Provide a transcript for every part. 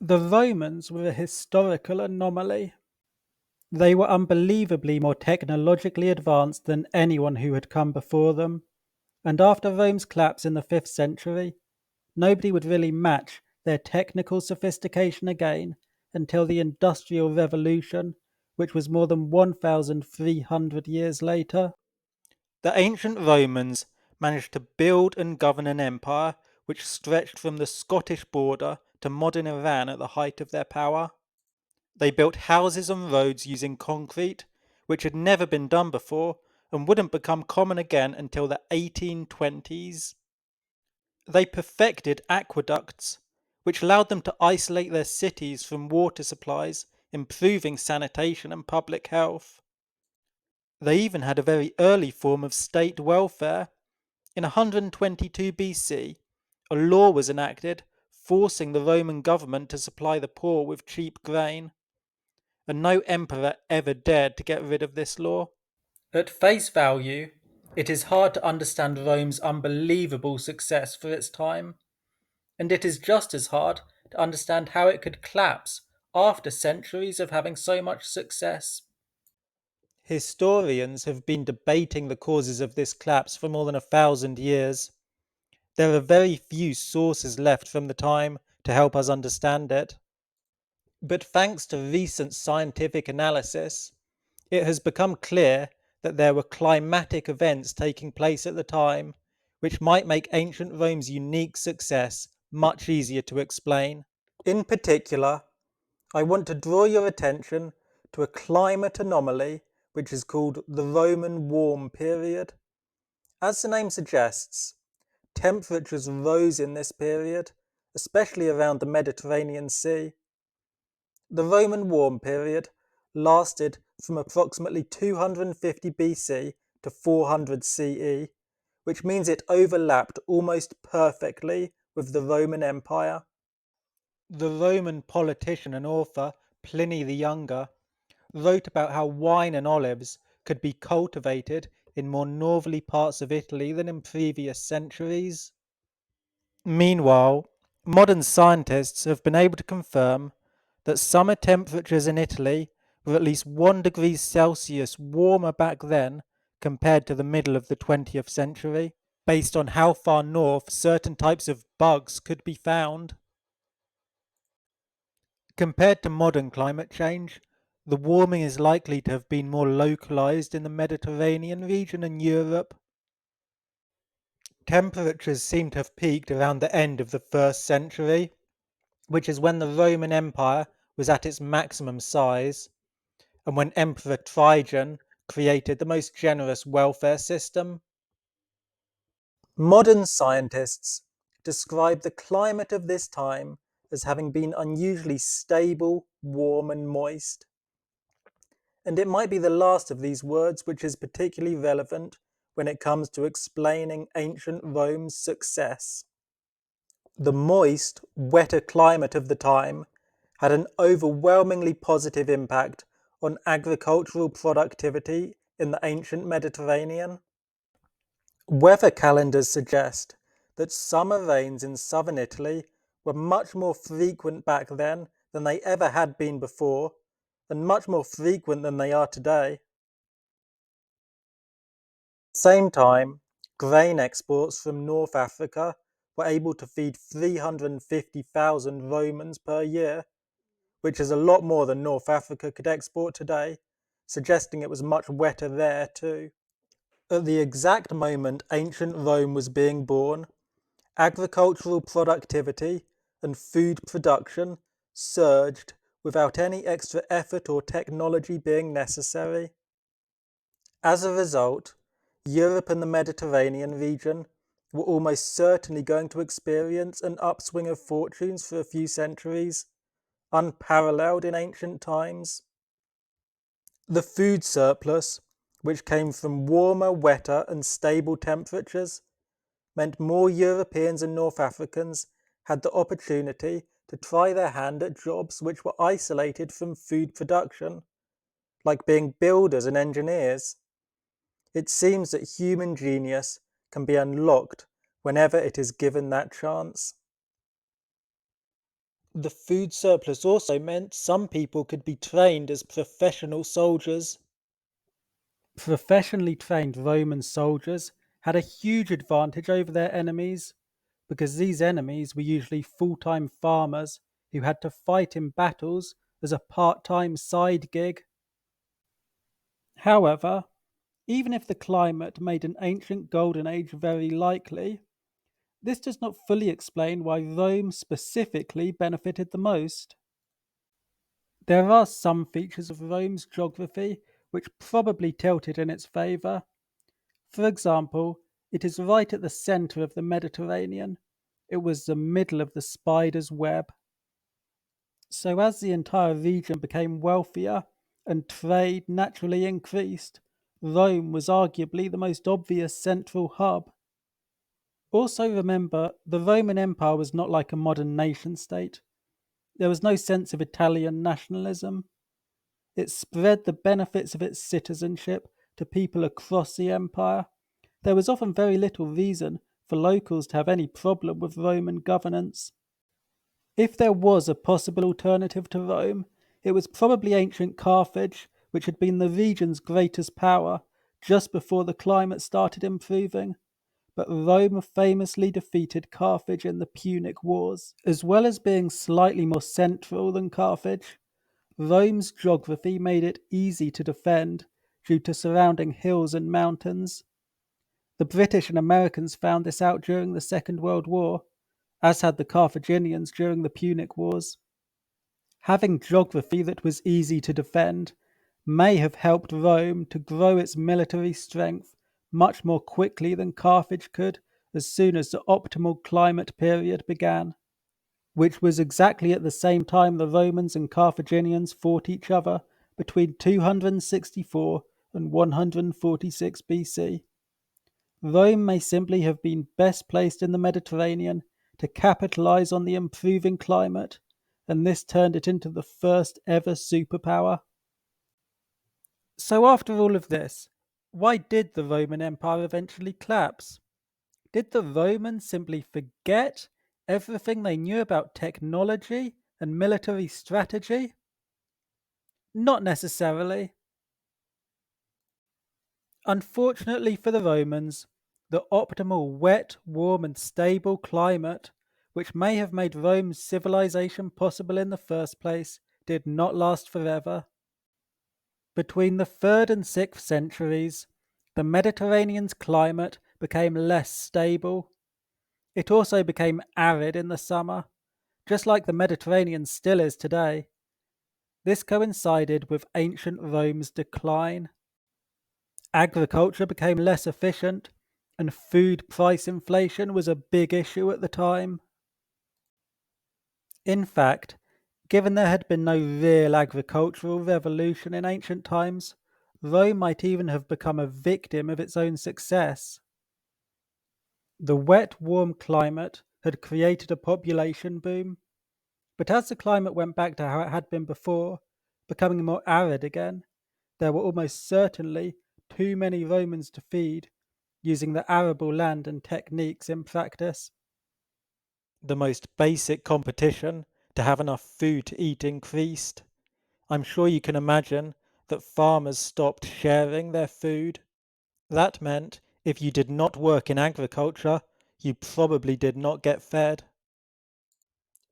The Romans were a historical anomaly. They were unbelievably more technologically advanced than anyone who had come before them, and after Rome's collapse in the 5th century, nobody would really match their technical sophistication again until the Industrial Revolution, which was more than 1,300 years later. The ancient Romans managed to build and govern an empire which stretched from the Scottish border to modern Iran at the height of their power. They built houses and roads using concrete, which had never been done before and wouldn't become common again until the 1820s. They perfected aqueducts, which allowed them to isolate their cities from water supplies, improving sanitation and public health. They even had a very early form of state welfare. In 122 BC, a law was enacted forcing the Roman government to supply the poor with cheap grain, and no emperor ever dared to get rid of this law. At face value, it is hard to understand Rome's unbelievable success for its time, and it is just as hard to understand how it could collapse after centuries of having so much success. Historians have been debating the causes of this collapse for more than 1,000 years. There are very few sources left from the time to help us understand it. But thanks to recent scientific analysis, it has become clear that there were climatic events taking place at the time, which might make ancient Rome's unique success much easier to explain. In particular, I want to draw your attention to a climate anomaly which is called the Roman Warm Period. As the name suggests, temperatures rose in this period, especially around the Mediterranean Sea. The Roman Warm Period lasted from approximately 250 BC to 400 CE, which means it overlapped almost perfectly with the Roman Empire. The Roman politician and author Pliny the Younger wrote about how wine and olives could be cultivated in more northerly parts of Italy than in previous centuries. Meanwhile, modern scientists have been able to confirm that summer temperatures in Italy were at least 1 degree Celsius warmer back then compared to the middle of the 20th century, based on how far north certain types of bugs could be found. Compared to modern climate change, the warming is likely to have been more localized in the Mediterranean region and Europe. Temperatures seem to have peaked around the end of the 1st century, which is when the Roman Empire was at its maximum size, and when Emperor Trajan created the most generous welfare system. Modern scientists describe the climate of this time as having been unusually stable, warm, and moist. And it might be the last of these words which is particularly relevant when it comes to explaining ancient Rome's success. The moist, wetter climate of the time had an overwhelmingly positive impact on agricultural productivity in the ancient Mediterranean. Weather calendars suggest that summer rains in southern Italy were much more frequent back then than they ever had been before, and much more frequent than they are today. At the same time, grain exports from North Africa were able to feed 350,000 Romans per year, which is a lot more than North Africa could export today, suggesting it was much wetter there too. At the exact moment ancient Rome was being born, agricultural productivity and food production surged without any extra effort or technology being necessary. As a result, Europe and the Mediterranean region were almost certainly going to experience an upswing of fortunes for a few centuries, unparalleled in ancient times. The food surplus, which came from warmer, wetter, and stable temperatures, meant more Europeans and North Africans had the opportunity to try their hand at jobs which were isolated from food production, like being builders and engineers. It seems that human genius can be unlocked whenever it is given that chance. The food surplus also meant some people could be trained as professional soldiers. Professionally trained Roman soldiers had a huge advantage over their enemies because these enemies were usually full time farmers who had to fight in battles as a part time side gig. However, even if the climate made an ancient golden age very likely, this does not fully explain why Rome specifically benefited the most. There are some features of Rome's geography which probably tilted in its favour. For example, it is right at the centre of the Mediterranean. It was the middle of the spider's web. So, as the entire region became wealthier and trade naturally increased, Rome was arguably the most obvious central hub. Also, remember, the Roman Empire was not like a modern nation state. There was no sense of Italian nationalism. It spread the benefits of its citizenship to people across the empire. There was often very little reason for locals to have any problem with Roman governance. If there was a possible alternative to Rome, it was probably ancient Carthage, which had been the region's greatest power just before the climate started improving. But Rome famously defeated Carthage in the Punic Wars. As well as being slightly more central than Carthage, Rome's geography made it easy to defend due to surrounding hills and mountains. The British and Americans found this out during the Second World War, as had the Carthaginians during the Punic Wars. Having geography that was easy to defend may have helped Rome to grow its military strength much more quickly than Carthage could as soon as the optimal climate period began, which was exactly at the same time the Romans and Carthaginians fought each other between 264 and 146 BC. Rome may simply have been best placed in the Mediterranean to capitalize on the improving climate, and this turned it into the first ever superpower. So, after all of this, why did the Roman Empire eventually collapse? Did the Romans simply forget everything they knew about technology and military strategy? Not necessarily. Unfortunately for the Romans, the optimal wet, warm, and stable climate, which may have made Rome's civilization possible in the first place, did not last forever. Between the 3rd and 6th centuries, the Mediterranean's climate became less stable. It also became arid in the summer, just like the Mediterranean still is today. This coincided with ancient Rome's decline. Agriculture became less efficient, and food price inflation was a big issue at the time. In fact, given there had been no real agricultural revolution in ancient times, Rome might even have become a victim of its own success. The wet, warm climate had created a population boom, but as the climate went back to how it had been before, becoming more arid again, there were almost certainly too many Romans to feed, using the arable land and techniques in practice. The most basic competition to have enough food to eat increased. I'm sure you can imagine that farmers stopped sharing their food. That meant if you did not work in agriculture, you probably did not get fed.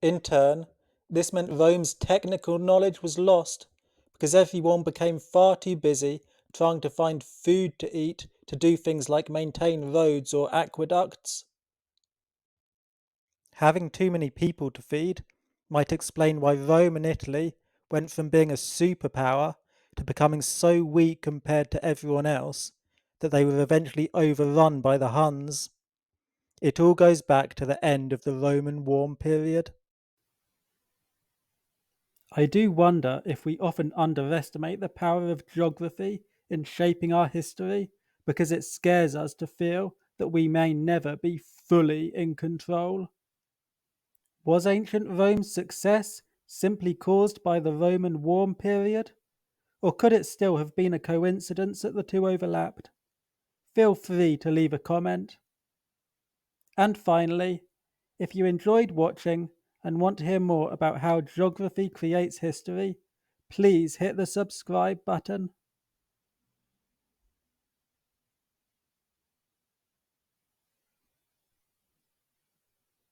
In turn, this meant Rome's technical knowledge was lost because everyone became far too busy trying to find food to eat to do things like maintain roads or aqueducts. Having too many people to feed might explain why Rome and Italy went from being a superpower to becoming so weak compared to everyone else that they were eventually overrun by the Huns. It all goes back to the end of the Roman warm period. I do wonder if we often underestimate the power of geography in shaping our history because it scares us to feel that we may never be fully in control. Was ancient Rome's success simply caused by the Roman warm period? Or could it still have been a coincidence that the two overlapped? Feel free to leave a comment. And finally, if you enjoyed watching, and want to hear more about how geography creates history, please hit the subscribe button.